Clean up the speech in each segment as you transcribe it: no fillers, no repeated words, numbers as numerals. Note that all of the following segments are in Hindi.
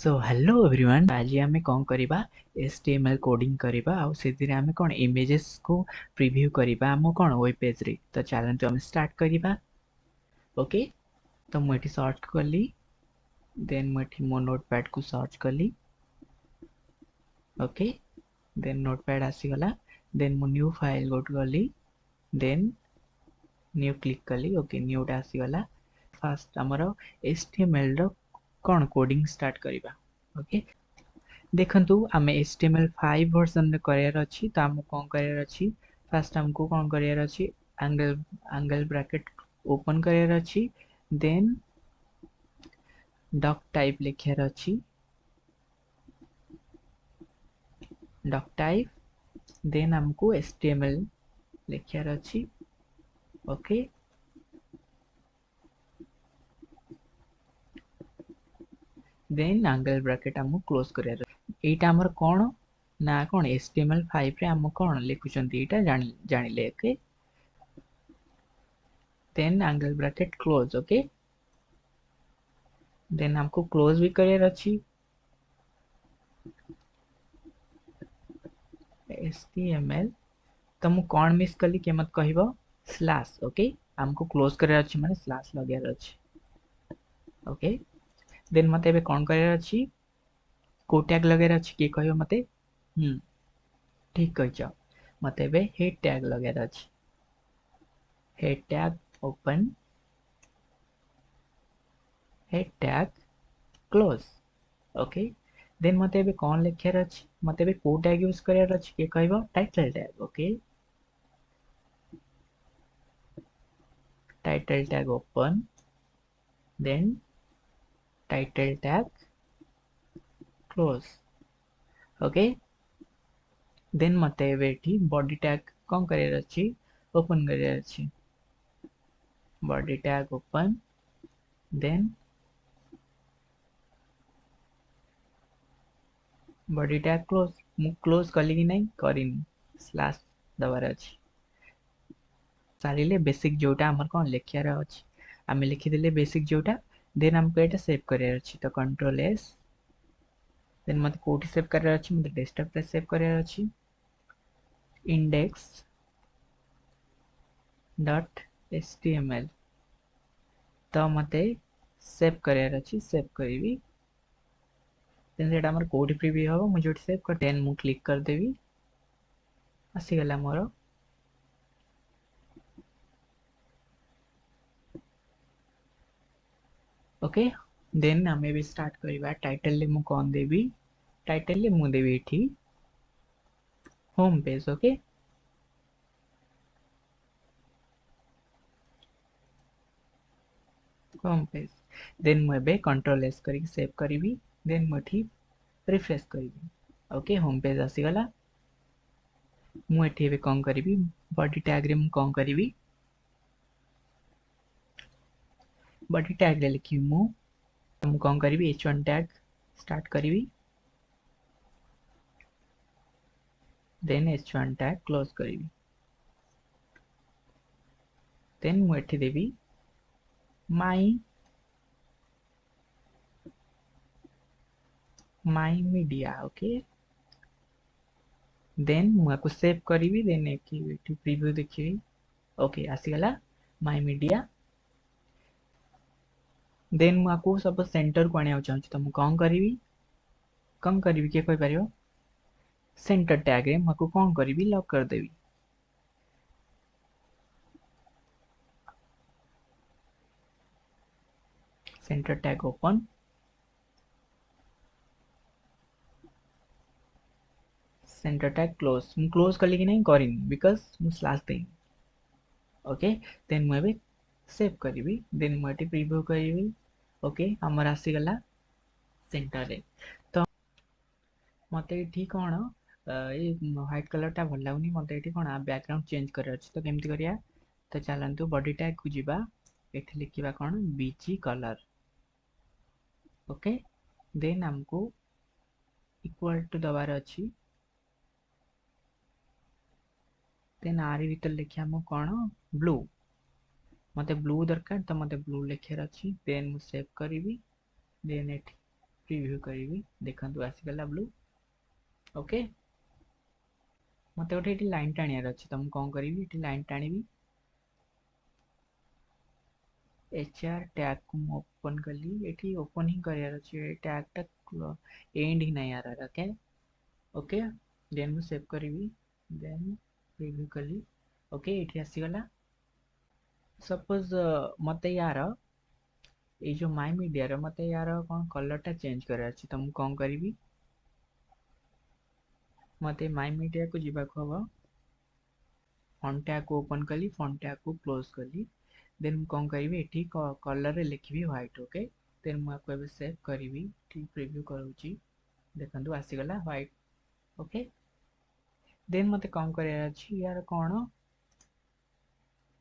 सो हेलो एवरीवन, आज आम कौन करवा HTML कोडिंग करवा आम कौन इमेजेस को प्रीव्यू करवा आम कौन वेब पेज रे। तो चलते आम स्टार्ट करवा। ओके, तो मुझे सर्च कली, देन मुझे मो नोटपैड को सर्च कली। ओके, देन नोटपैड आसीगला, देन मो न्यू फाइल गोट गली, देन न्यू क्लिक कली। ओके, न्यूटा आसीगला। फास्ट आमर HTML रो कौन कोडिंग स्टार्ट करवा। ओके, देखंतु आमे HTML5 वर्जन रे करार अछि, तो आम कौन करार अछि। फास्ट हमको कौन करार अछि, एंगल ब्रैकेट ओपन करार अछि, देन डॉक टाइप लिखार अछि, डॉक टाइप, देन हमको HTML लिखार अछि। ओके, देन एंगल ब्रैकेट हमको क्लोज करार। एटा हमर कोन ना कोन HTML5 रे हम कोन लिखुचंती एटा जानिले। Okay, then angle bracket close. Okay, then हमको क्लोज भी करार अछि। HTML तो मु कौन मिस कली के मत कहबो स्लैश। ओके, हमको क्लोज करार अछि माने स्लैश लगार अछि। ओके, देन मते बे कौन करार अछि, को टैग लगार अछि के कहबो मते। ठीक कहछ, मते बे हेड टैग लगार अछि। Head tag open, head tag close. Okay, then मते बे कौन लिखार अछि, मते बे को टैग यूज करार अछि के कहबो title tag. Okay, title tag open, then title tag close. Okay, then मते बेठी बॉडी टैग कौन करार अछि, ओपन करार अछि। Body tag open, then body tag close. मु क्लोज कली कि नहीं करिनी, स्लैश दबार अछि। सारिले बेसिक जोटा हमर कोन लिखियार अछि, आमे लिखि देले बेसिक जोटा। देन हमको एटा सेव करार अछि, तो कंट्रोल एस, देन मते कोठी सेव करार अछि, मते डेस्कटॉप पे सेव करार अछि। इंडेक्स डॉट html तो मते सेव करार अछि, सेव करिवि। देन सेटा हमर कोड प्रीव्यू हो, मु जोटी सेव कर, देन मु क्लिक कर देवी, आसी गला मोर। ओके, देन हमें भी स्टार्ट करवा। टाइटल ले मु कोन देवी, टाइटल ले मु देवी एठी home page. Okay, home page, then मु एबे कंट्रोल एस करी सेव करिवि, देन मु एठी रिफ्रेश करिवि। ओके, होम पेज आसी गला। मु एठी एबे कोन करिवि, बॉडी टैग रे मु कोन करिवि, बॉडी टैग ले लिखि मु कोन करिवि h1 टैग स्टार्ट करिवि, देन h1 टैग क्लोज करिवि। देन मु एठी देवी माई मीडिया। ओके, देन मुझे सेव करी, देन एठी प्रीव्यू देखिए। ओके, आसीगला माई मीडिया। देन मुझे सब सेंटर को आने चाहिए, तो मुझे कौन करी किए कोई पारियो, सेंटर टैग रे मुझे कौन करी लॉक कर देवी। Center tag open, center tag close. मु क्लोज कली कि नहीं करिनी बिकॉज़ मु स्लैश देनी। ओके, देन मुझे सेव करी, देन मुझे प्रीव्यू करी। ओके, हमर आसीगला सेंटर रे। तो मते एठी कोन ये व्हाइट कलर टा भल लागुनी, मते एठी कोन बैकग्राउंड चेंज कर अछि। तो केमति करिया, तो चलंतु बॉडी टैग को जिबा, एठी लिखिबा कोन बीजी कलर। ओके, देन हमको इक्वल टू दबार अछि, देन आरी भीतर लिखिया मु कोन ब्लू, मते ब्लू दरकार, तो मते ब्लू लिखार अछि। देन मु सेव करिवि, देन एठी प्रीव्यू करी देखु आसीगला ब्लू। ओके मत गोटे ये लाइन टाणियार अच्छे तो मुझे कौन करी ये लाइन टाणी एचआर टैग को ओपन कली ये ओपन ही करार अच्छे टैग टा एंड ही नहीं आ रहा ओके ओके देन मुझे सेव करी देन प्रीव्यू कली ओके ये आसीगला सपोज मत यार ये जो माय मीडिया मत यार कौन कलर टा चेंज करार अच्छे तो मुझे कौन करी मत माय मीडिया को जीवाक हम फॉन्ट टैग को ओपन कली फॉन्ट टैग को क्लोज कली देन कौन करी ये कलर रे लिखी व्हाइट ओके देन मुझे सेव करी ठीक प्रीव्यू करूँ देखो आसीगला व्हाइट ओके देन मत कौन करार अच्छी यार कौन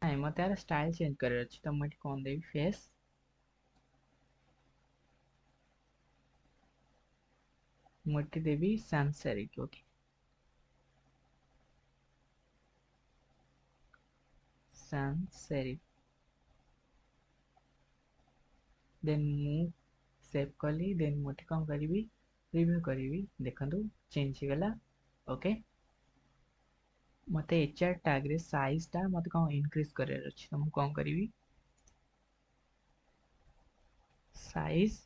नहीं मत यार स्टाइल चेंज करार अच्छी तो मुझे कौन देवी फेस मुझे देवी सैंसेरिक ओके सैंसेरिक देन मु सेव कली देन मुझे कौन करी रिव्यू करी देखो चेंज हो गला ओके मत एचआर टैग रे साइज टा मत कौन इनक्रीज करार अच्छी तो मुझे कौन करी साइज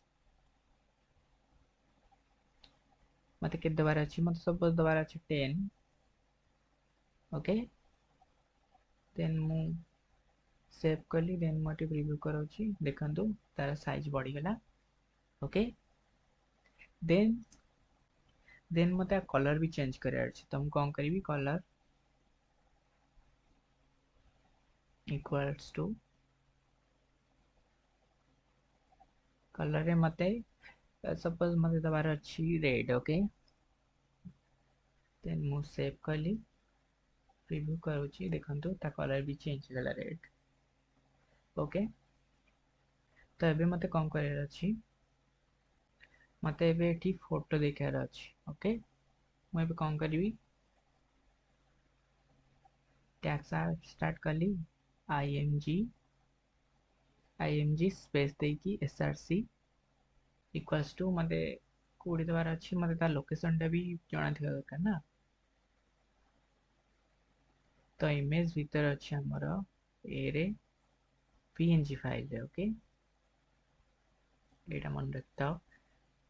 मत के दबार अच्छी मत सपोज दबार अच्छी 10 ओके देन मु सेव कली देन मोटे रिव्यू करूँ देखो तार साइज बढ़ीगला ओके देन देन मत कलर भी चेंज करार अच्छे तो मुझे कौन करी कलर इक्वल्स टू कलर रे मते सपोज मते दबार अच्छी रेड ओके देन मु सेव कली रिव्यू करूँ देखो ता कलर भी चेंज होगा रेड ओके तो ये मते कौन करार अच्छी मत ए फोटो देखार अच्छी ओके मुझे कौन करी टैग स्टार्ट कली आई एम जी स्पेस देकी एसआरसी इक्वल्स टू मते कोड़ी दबार अच्छी मते ता लोकेशन टा भी जना थिबा दरकार ना तो इमेज भीतर अच्छे आमर ए रे पीएनजी फाइल रे ओके एटा मन रखता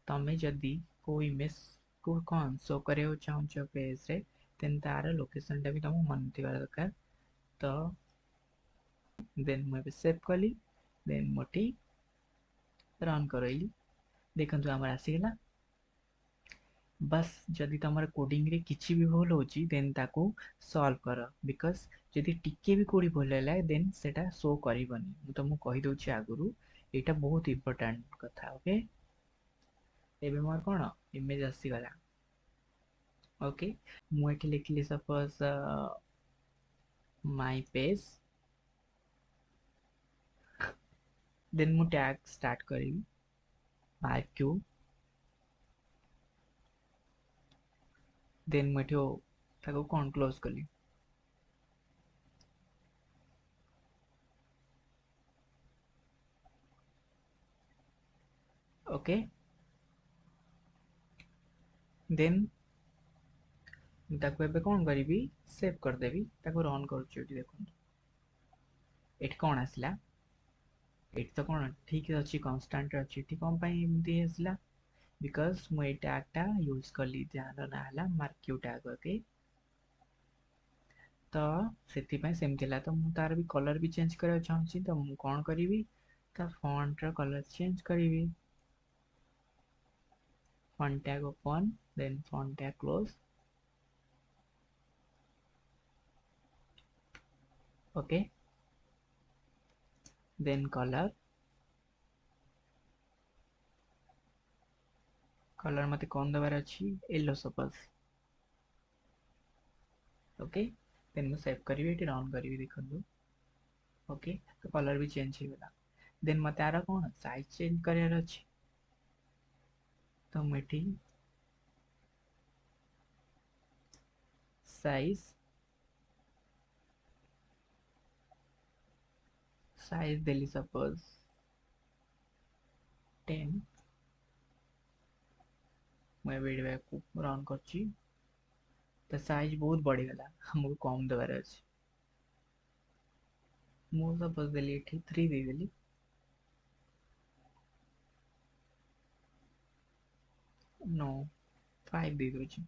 तमें जदि को इमेज को कौन शो करे चाहो पेज रे देन तार लोकेशन टा भी तुम मन थिबा दरकार तो देन मुझे सेव कली देन मोटी रन करइली देखो आमर आसीगला बस जदि तुम कोडिंग रे किसी भी भूल होची देन ताको सॉल्व कर बिकॉज जदि टिके भी कोडी भूल है देन सेटा शो करबनी मु तुमको कहि दउची आगुरु एटा बहुत इंपोर्टेंट कथा ओके एबे मोर कोन इमेज आसीगला ओके मु एठी लिखली सपोज माय पेज देन मु टैग स्टार्ट करी माय क्यू देन मु एठो ताको कोन क्लोज कली ओके देन ताको एबे कोन करी सेव कर देबी ताको रन करूची एठी देखो एठी कोन आसला एठी तो कोन ठीक अछि कांस्टेंट अछि एठी कोन पई एमती आसला बिकॉज मु ए टैग टा यूज करली जार ना हला मार्क्यू टैग ओके तो सेति पई सेमतिला तो मु तार भी कलर भी चेंज करा चाहूची तो मु कोन करीबी ता फॉन्ट रा कलर चेंज करीबी font tag open then font tag close okay then colour मते कौन दबार अच्छी येलो सपोज ओके देन मु सेव करी एटी रन करी देखो ओके तो कलर भी चेंज हो गला देन मते आरा कौन साइज चेंज करार अच्छी तो मुझे साइज साइज देली सपोज 10 मैं वीडियो को रन करची तो साइज बहुत बढ़ी गला हमको कम देवार अछि मु सपोज देली एठी 3 दे देली नो 5 दे दोची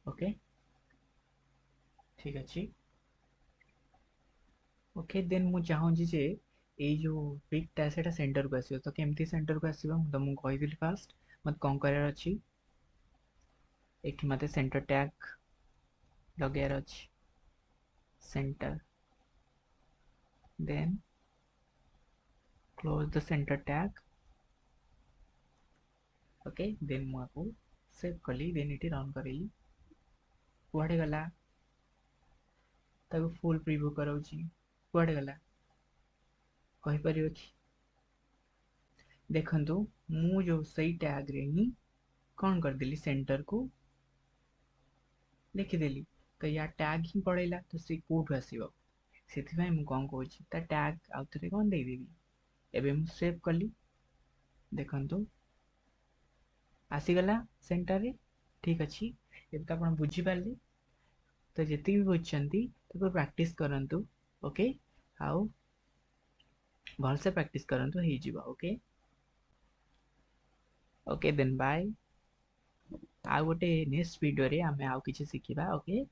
ओके ठीक अछि ओके देन मु चाहूँगी जे एई जो पिकटा सेटा सेंटर को आसीबो तो केमती सेंटर को आसीबो मु तुमको कहि फास्ट मत कौन करार अछि एठी मते सेंटर टैग लगार अछि centre then close the center tag okay then मु आपको सेव कली then इटी रन करेली कुआडे गला ताको फुल प्रीव्यू कराउची कुआडे गला कहि परियो कि देखंतु मु जो सही टैग रे ही कौन कर देली सेंटर को लिखि देली तो या टैग ही पड़ेला तो से कोड आसीबो सेति भाई मु कोन कहूची ता टैग आउथरे कोन दे देबी एबे मु सेव कली देखंतु आसीगला सेंटर रे ठीक अछि एबे त आपण बुझी पारली तो जितनी भी बुझछंती तो प्रैक्टिस करंतु ओके आउ भल से प्रैक्टिस करंतु हे जिवो ओके ओके देन बाय आ गोटे नेक्स्ट वीडियो रे हमें आउ किछि सिखिबा ओके